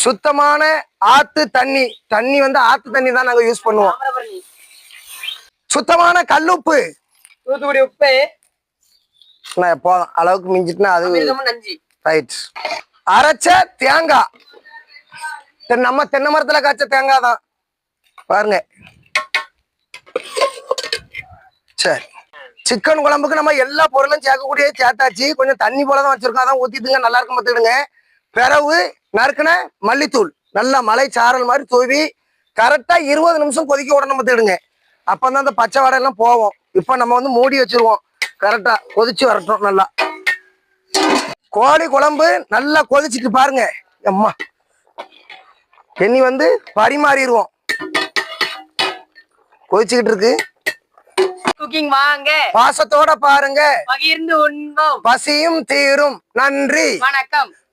சுத்தமான ஆத்து தண்ணி. தண்ணி வந்து ஆத்து தண்ணி தான் நாங்க யூஸ் பண்ணுவோம். சுத்தமான கல்லுப்பு. தூத்துக்குடி உப்பு. போதும், அளவுக்கு மிஞ்சிட்டுனா அது ரைட். அரைச்ச தேங்காய். நம்ம தென்னை மரத்துல காய்ச்ச தேங்காய் தான் பாருங்க. சரி, சிக்கன் குழம்புக்கு நம்ம எல்லா பொருளும் சேர்க்கக்கூடிய சேர்த்தாச்சு. கொஞ்சம் தண்ணி போலதான் வச்சிருக்கோம், அதான் ஊத்திட்டுங்க, நல்லா இருக்கும் பார்த்துடுங்க. பிறகு நறுக்குன மல்லித்தூள் நல்லா மலை சாரல் மாதிரி தூவி கரெக்டா 20 நிமிஷம் கொதிக்க விடணும் பார்த்துடுங்க. அப்பதான் அந்த பச்சை வாடை எல்லாம் போவோம். இப்ப நம்ம வந்து மூடி வச்சிருவோம், கரெக்டா கொதிச்சு வரட்டும். நல்லா கோழி குழம்பு நல்லா கொதிச்சுட்டு பாருங்க. அம்மா எண்ணி வந்து பரிமாறிடுவோம். கொதிச்சுக்கிட்டு இருக்கு. குக்கிங் வாங்க, பாசத்தோட பாருங்க, பகிர்ந்து உண்போம், பசியும் தீரும். நன்றி, வணக்கம்.